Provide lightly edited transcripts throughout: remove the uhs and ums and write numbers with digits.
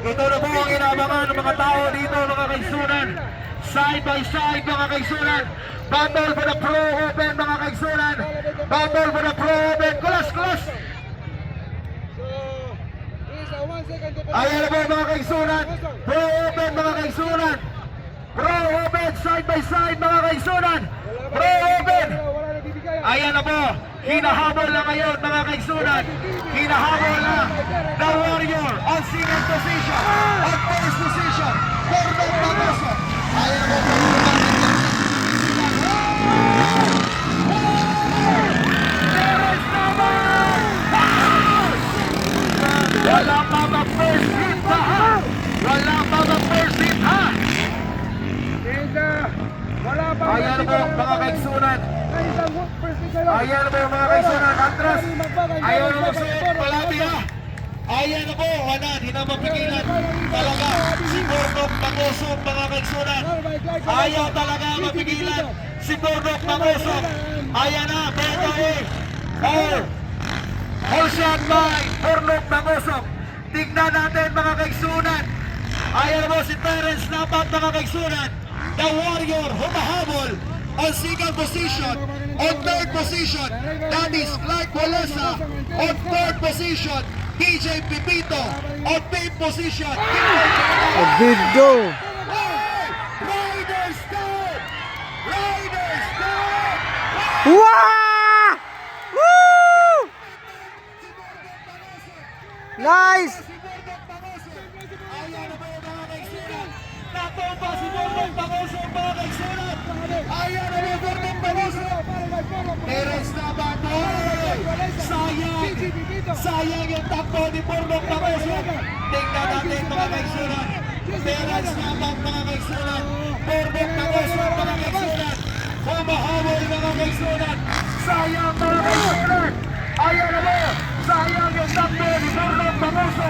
Ito na po ang inabangan ng mga tao dito, mga kaigsunan. Side by side, mga kaigsunan. Battle for the Pro Open, mga kaigsunan. Battle for the Pro Open. Kulas, kulas! Ayan na po, mga kaigsunan. Pro Open, mga kaigsunan. Pro Open, side by side, mga kaigsunan. Pro Open. Ayan na po. Hinahabol na ngayon, mga kaigsunan. Hinahabol na the Warrior on second position. On first position, Gordon Bagoso. Ayan na po. Wala pa ba first hit ha? Wala pa ba first hit ha? Ayan na po, mga kaigsunan. Ayan na po, mga kaigsunan. Atras. Ayaw na po sa palati ha. Ayan na po, wala, di na mapigilan. Talaga, si Gordon Bagoso, mga kaigsunan. Ayaw talaga mapigilan. Si Gordon Bagoso. Ayan na, better all shot by Gordon Bagoso. Tignan natin, mga kaigsunan. Ayan na po si Terence Napat, mga kaigsunan. The Warrior humahabol on second position. On third position, that is Clark Walesa. On fourth position, DJ Pipito. On fifth position, Video. Riders down! Riders down! Wow! Woo! Nice! Ayan na ba yung mga kaigsunan? Natomba si Gordon Bagoso, mga kaigsunan! Ayan na ba yung Gordon Bagoso? Terence Nabat, sayang! Sayang yung takbo ni Gordon Bagoso! Tingnan natin, mga kaigsunan! Terence Nabat, mga kaigsunan! Gordon Bagoso, mga kaigsunan! Humahabol, mga kaigsunan! Sayang, mga kaigsunan! Ayan na ba? Sayang yung takbo ni Gordon Bagoso!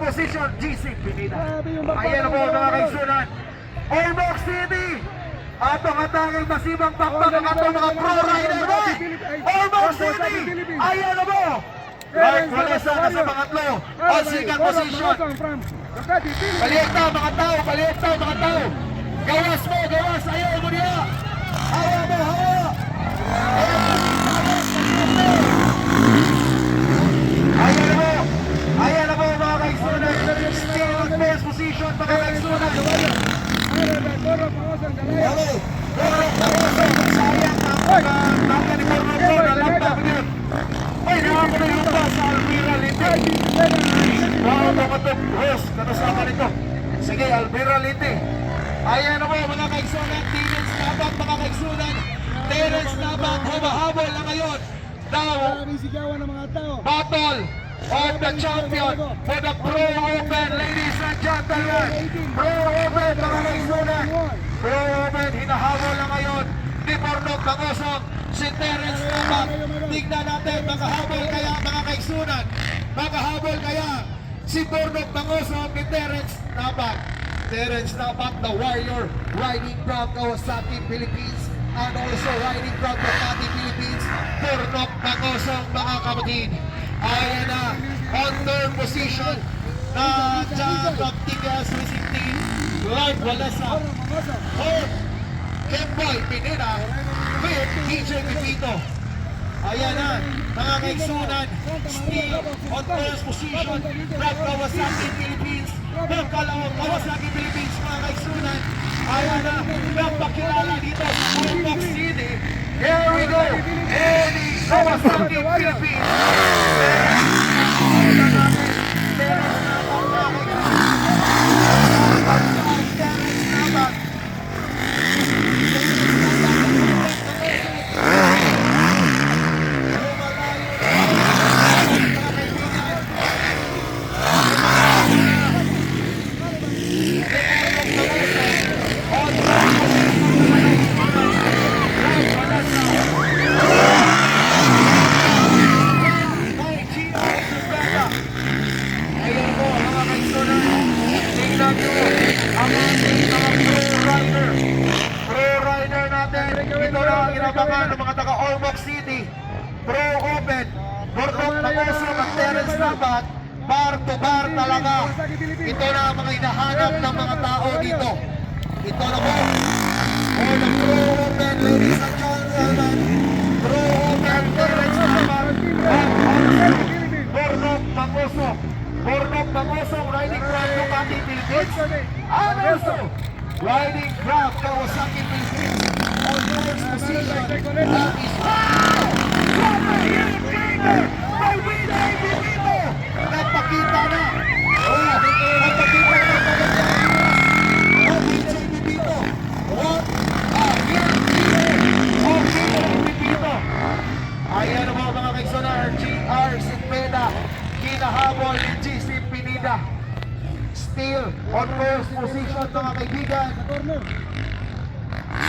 Position GC Pinida. Ayan na po, mga kaigsunan. Ormoc City. At ang atanging masibang pakpak ang atong mga pro rider mo. Ormoc City. Ayan na po. Clark Walesa na sa pangatlo. On second position. Paliekta mga tao, paliekta mga tao. Gawas mo, gawas. Ayaw mo niya. Hawa mo, hawa. Ayan na po. Ayan na po, mga kaigsunan. Still on first position, mga kaigsunan. Okay. Sayang na ni Bornoko na lampa ko yun. Ay, nakakuna yung ba sa Alvira Liti. Wow, mga top-host, kanasama nito. Sige, Alvira Liti. Ayan na po, mga kaigsunan. Terence Nabat, mga kaigsunan. Terence Nabat, humahabol na ngayon. Battle of the champion for the Pro Open, ladies and gentlemen. Pro Open, mga kaigsunan. Pro Open, hinahabol na ngayon ni Gordon Bagoso, si Terence Nabat. Tignan natin, makahabol kaya, mga kaigsunan. Makahabol kaya si Gordon Bagoso ni Terence Nabat. Terence Nabat, the Warrior, riding from Kawasaki, Philippines, and also riding from Makati, Philippines. Gordon Bagoso, mga kapatid. Ayan na, on third position na Jacob Tigas Racing Team, Clark Walesa. Fourth, Kemboy Pineda. Fifth, DJ Pipito. Ayan na, mga kaigsunan. Steve on first position from Kawasaki, Philippines. Pagkalawang Kawasaki, Philippines, mga kaigsunan. Ayan na, napakilala dito sa Ormoc City. Here we go. Kawasaki Philippines. Ayan po mga kaistunan, tingnan nyo ang ating mga pro rider natin. Ito na ang inabangan ng mga taga Ormoc City. Pro Open, Bordok Tagoso at Terence Nabat, bar to bar talaga. Ito na ang mga hinahanap ng mga tao dito. Ito na po, for the Pro Open, ladies and gentlemen, Pro Open, Terence Nabat, Bordok Tagoso. Bordok Tagoso riding from Ducati Philippines, and also riding from Kawasaki Philippines on first position. That is my winner, Vivito! Nagpakita na! Nagpakita na ang Vivito! What a Vivito! Ayan ang mga kaisonar, GR Cepeda, hinahabol ni GC Pinida. Still on first position mga kaibigan.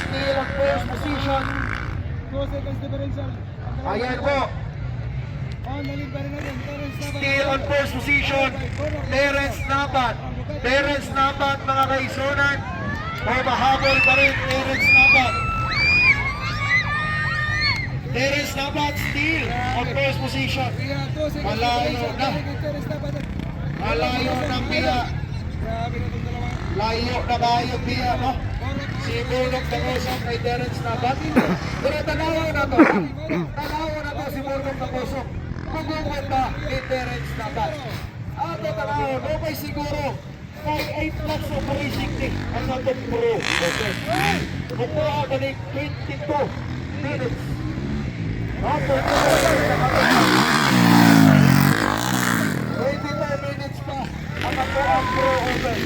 Still on first position. 2 seconds differential. Ayan po. Still on first position. Terence Nabat. Terence Nabat mga kaisonan. Mahabol pa rin Terence Nabat. Terence Nabat still on first position. Malayo na. Malayo ng biya. Layo na kayo biya, no? Si Bordok Tagoso kay Terence Nabat. Pero tanawa na to. Tanawa na to si Bordok Tagoso. Kugungan ba kay Terence Nabat? Ato tanawa, no kay siguro kay 8 lakhs of racing day ang natong pro. Okay. Kukuha ka ni 22 minutes. Ako, 22 minutes pa ang ako ang Pro Open.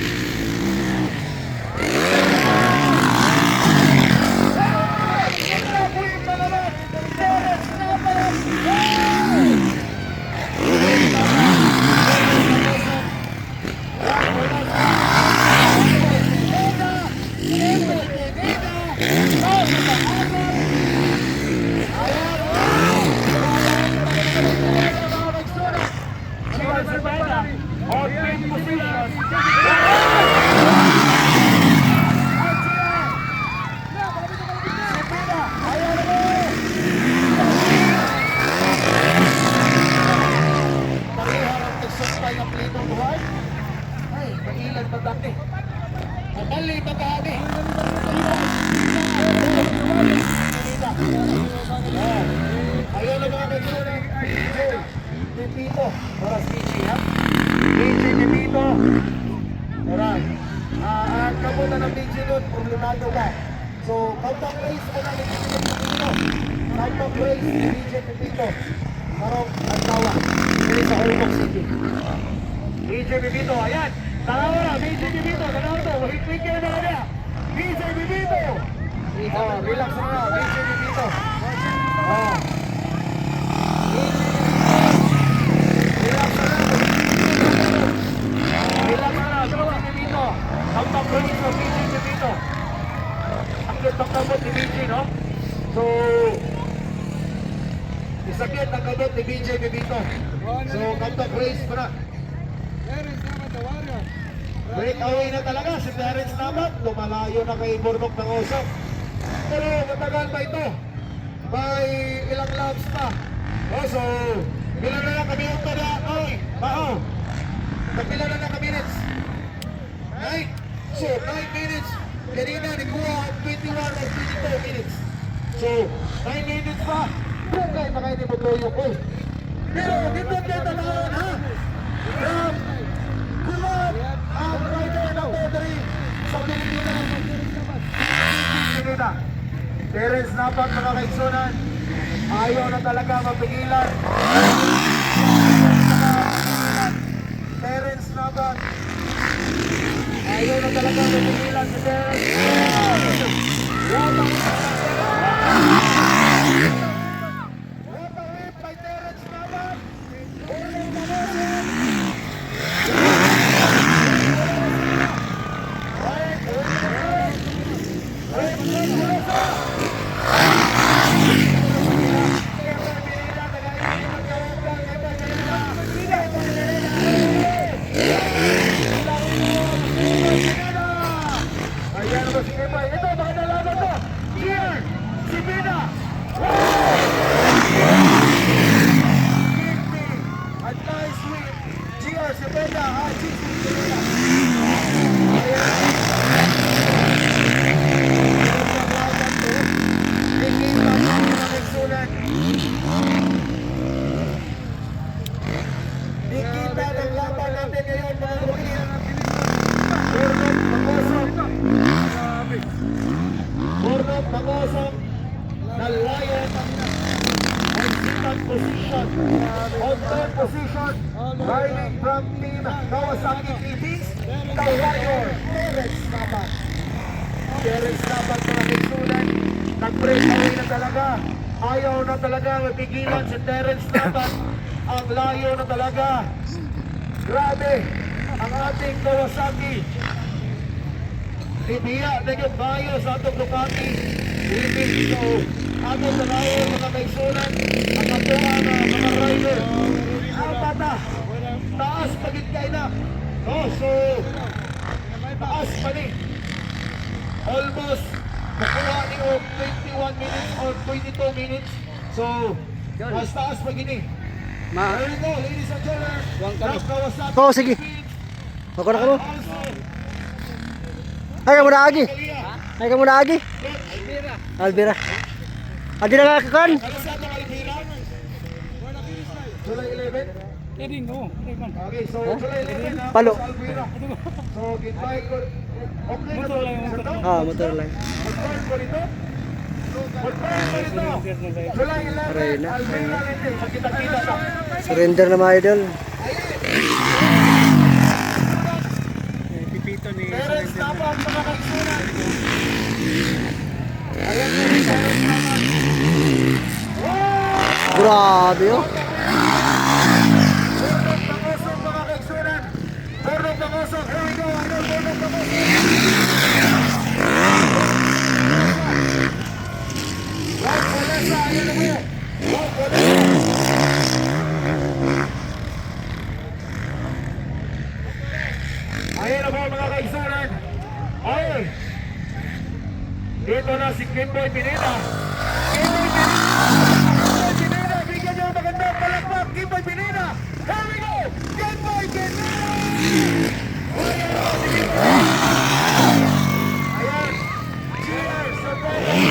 On fifth position. Pariharap nagsumpay ng plito buhay. Ay, mailan na dati. Mabali na dati. Ayun na mga kagsunan. Pipito. Oras DJ ha. DJ Pipito. Oras. Ang kabutan ng DJ doon, problemado ka. So, contact race mo na ni DJ Pipito. Contact race ni DJ Pipito. Marong Antawa. Dili sa Ormoc City. DJ Pipito, ayan. Tanawa na, DJ Pipito. Tanawa to. Hit-hit kayo na niya. DJ Pipito. Oh, relax na. DJ Pipito. Oh. Relax na. Relax na. DJ Pipito. Contact race ng DJ Pipito. Ang kitang-kabot ni DJ, no? So, isakit ang kabot ni BJ Pipito. So, contact race pa na. Breakaway na talaga si Terence Nabat. Lumalayo na kay Bordok Tagoso. Pero matagal pa ito. May ilang laps pa. Oh, so, bilang na lang kami yung tada. Oy, bao. Pagbilang na lang kami minutes. 9. So, 9 minutes. Kanina, nikuha ang 21 or 22 minutes. So, 9 minutes pa. Bukay pa kayo ni Butoyo ko. Pero, dito kayo tanawin ha. From Kulot, ang rider ng Todri sa Pilipinas. Terence Nabat mga kaigsunan. Ayaw na talaga mapigilan. Terence Nabat. Ayaw na talaga mapigilan si Terence. What a whip by Terence Nabat. Ayan ba si Emay? Ito, baka nalaman to. Cheer! Si Bina! At nice win. Cheer! Si Bina! Cheer! Si Bina! Ikita ng laban natin ngayon mga kapatid. Bornok Mangosong na Lion on second position. On third position, riding from Team Kawasaki Philippines, the Warrior, Terence Nabat. Terence Nabat mga kaisunan, nag-break away na talaga. Ayaw na talaga mapigilan si Terence Nabat. Ang layo na talaga. Grabe, ang ating Kawasaki. Ibiya na yung bayo sa atong Ducati. Philippines. So, atong talayo mga kaisunan. Ang ato ang mga rider. Apata. Taas pagit kayo na. Oh, so, taas pa ni. Almost makuha ni o 21 minutes or 22 minutes. So, mas taas pa gini. There we go, ladies and gentlemen. Kawasaki Oh, sige. Philippines. Ako na ka mo. Also, Ay, kamu na agi. Kalia. Ay, kamu na agi. Alvira. Agi na ka kan? Ano sa itong Alvira? July 11? Okay, so July 11 na. Palo. Alvira. So, goodbye ko. Okay na to. Ah, motor lang. Goodbye ko rito. Goodbye ko rito. July 11, Arena. Alvira rin. So, kita-kita na. Surrender na mga idol. Terence Nabat, mga kaisunan. Ayan na rin, Terence Nabat. Grabe oh. Bornok Mangosong, mga kaisunan. Bornok Mangosong, here we go. Idol, Bornok Mangosong. Juan Colesa, ayan na mo. Juan Colesa. Ayan na po mga kaisunan. Ay! Dito na si Kimboy Pineda. Kimboy Pineda, bigyan niyo ang magandang palakpak. Kimboy Pineda. Here we go! Kimboy Pineda! Ayan na si Kimboy. Ayan. Cheers! Sorpresa!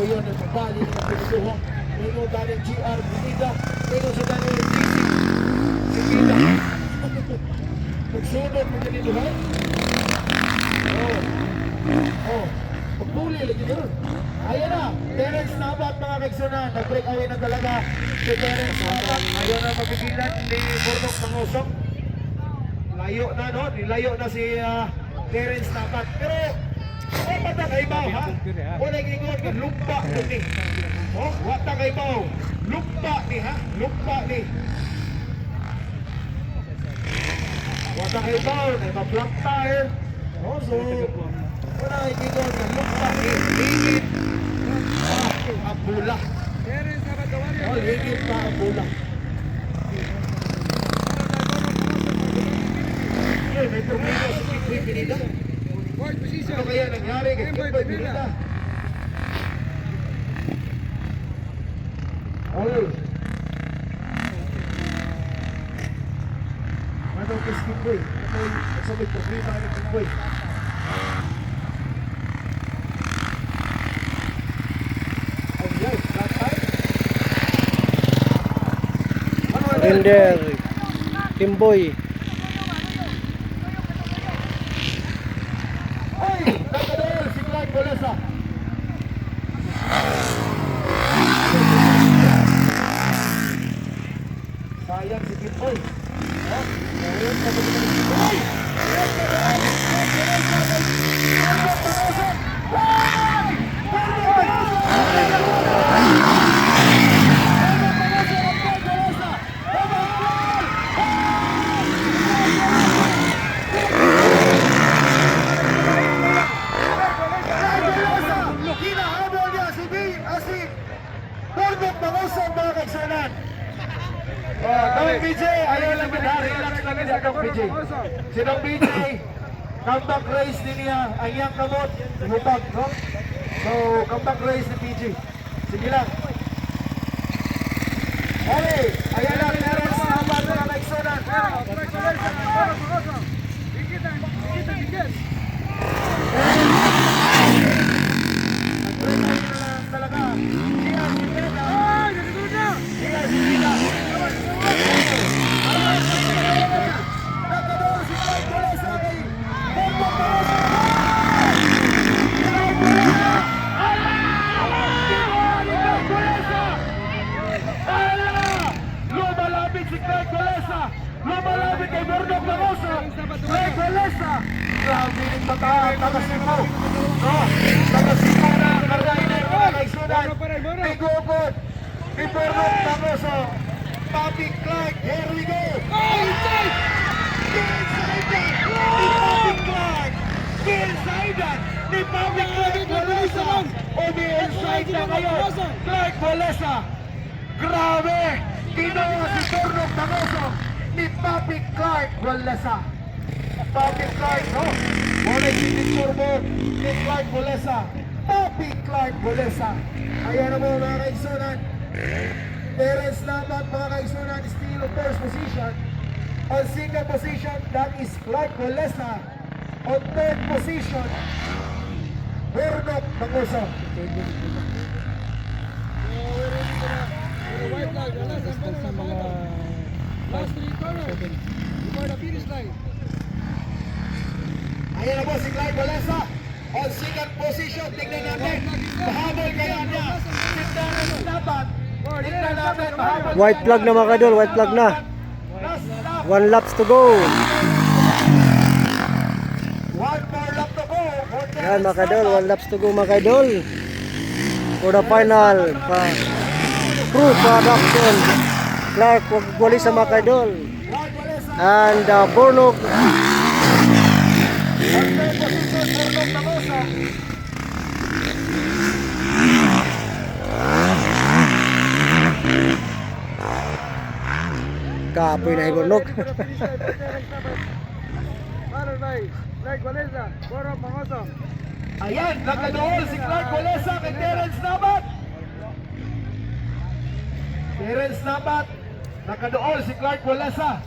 Ngayon, nagbali ng pinutuhong. Ngayon, dahil GR Pineda. Ngayon sa dahil GC. Pineda. Magsunod mo din ito, ha? Oh. Pagpuli lagi doon. Ayan na. Terence Nabat, mga kaigsunan. Nag-break away na talaga si Terence Nabat. Ayaw na mapigilan ni Bornok Mangosong. Layo na, no? Nilayo na si Terence Nabat. Pero, wata kay Bao, ha? Wala gingon ka, lumpa ko ni. Oh, wata kay Bao. Lumpa ni, ha? Lumpa ni. Wata kay Bao, na ma-flat tire. Oh, so, wala gingon ka, lumpa ni. Higit. Ang bula. Oh, higit pa ang bula. May problema sa Kimboy Pineda. Ano kaya nangyari kay Kimboy Pineda? Oy! Ano kay Kimboy? Ano may problema kay Kimboy? Ayan, flat tire? Surrender. Kimboy. Clyde Golesa. Sayang si Kitboy. Hinahabol niya si Bernard Bangoso, mga kaisanan. Dong BJ, ayaw lang medali. Relax lang niya, Dong BJ. Si Dong BJ, comeback race din niya. Ang iyang kamot, hubag, no? So, comeback race ni BJ. Sige lang. Okay, ayan lang, meron sa habat mga kaisanan. Talaga. Lumalapit si Clyde Golesa. Lumalapit kay Bernard Bangoso. Clyde Golesa. Grabe yung bataan. Takasipo. No? Takasipo na. Kargainer. Mga kaisunan. Tigugod. Ni Bernard Bangoso. Papi Clyde. Here we go. Inside. Papi Clyde. Inside. Ni Papi Clyde Golesa. O di inside na ngayon. Clyde Golesa. Grabe! Ginawa si Bernard Bangoso ni Papi Clyde Golesa. Papi Clyde, no? Wala yung picture mo ni Clyde Golesa. Papi Clyde Golesa. Ayan na mo mga kaisunan. Terence Lamat mga kaisunan still on first position. On second position, that is Clyde Golesa. On third position, Bernard Bangoso. White flag, last 3 corners before the finish line. Ayan na po si Clyde Golesa. On second position, tignan natin. Mahabol kaya niya. Tignan dapat. Tignan natin. Mahabol. White flag na mga kaidol, white flag na. Last lap. 1 laps to go. One more lap to go. Yan mga kaidol, 1 laps to go mga kaidol. For the final Pro Production Clark Golesa mga kaidol. Clyde Golesa. And Bornog On third position, Bernard Bangoso. Kapoy na Bornog. Followed by Clyde Golesa, Bernard Bangoso. Ayan, nagkadool si Clyde Golesa kay Terence Nabat. Terence Nabat, nagkadool si Clyde Golesa.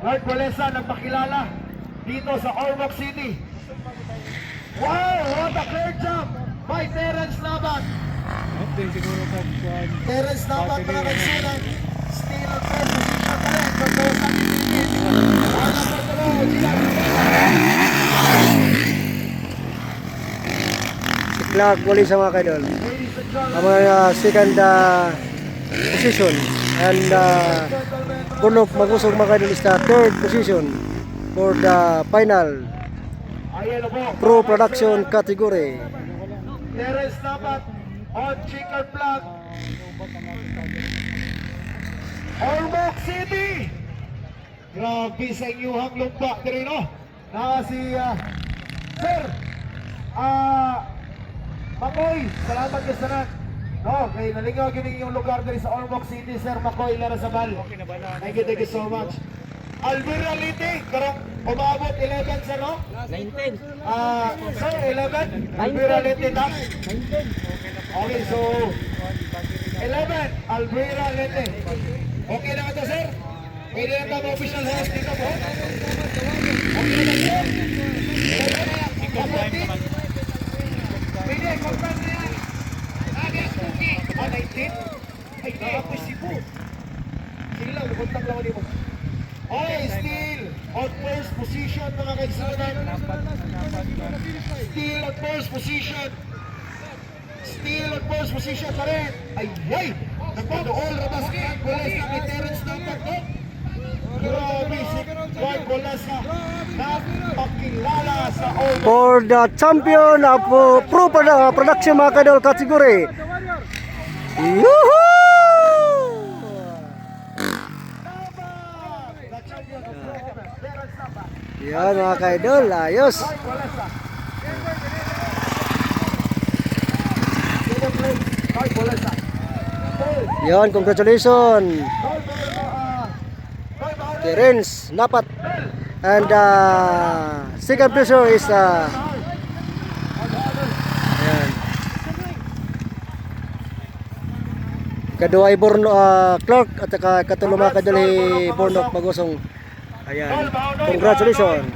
Clyde Golesa nagpakilala dito sa Ormoc City. Wow, what a clear jump by Terence Nabat. Terence Nabat mga kaisunan, still on first position pa rin. Pagkawa sa Pilipinas. Wala pa tuloy, Si Clark Golesa mga kaidol. ladies and gentlemen. Ang mga second position. And Bornog Magusog mga kaidol is the third position for the final Ayan na po. Pro Production category. Terence Nabat on chicken flag. Ormoc City. Grabe sa inyong lumba diri no. Na si Sir Makoy, salamat ka sanan. No, kay nalingaw gyud yung lugar diri sa Ormoc City, Sir Makoy Larasabal. Thank you so much. Alvira Liti, karong umabot 11 sa no? 19. Sir, 11. Alvira Liti top. 19. Okay, so 11, Alvira Lete. Okay na ito, sir? Pwede na ito official host dito po. Okay na sir? Pwede, kontan na yan. Agad, Puki. 19? Ay, nakapoy si Po. Sige lang, kontak lang ako dito. Okay, still on first position mga mga kaigsunan. Still on first position. Still on first position pa rin. Ay! Nagpadool rabas kay Golesa kay Terence Nampak, no? Grabe si Dwight Golesa. Napakilala sa all. For the champion of pro production mga kadol category. Yuhu! The champion of pro women, Terence Nampak. Yan mga kadol, ayos. Dwight Golesa. Second place, Dwight Golesa. Third, Yan, congratulations. Terence Napat. And second pleasure is ayan. Kadua ay Borno Clark at saka katulong mga kadol Borno Pagosong. Ayan. Congratulations.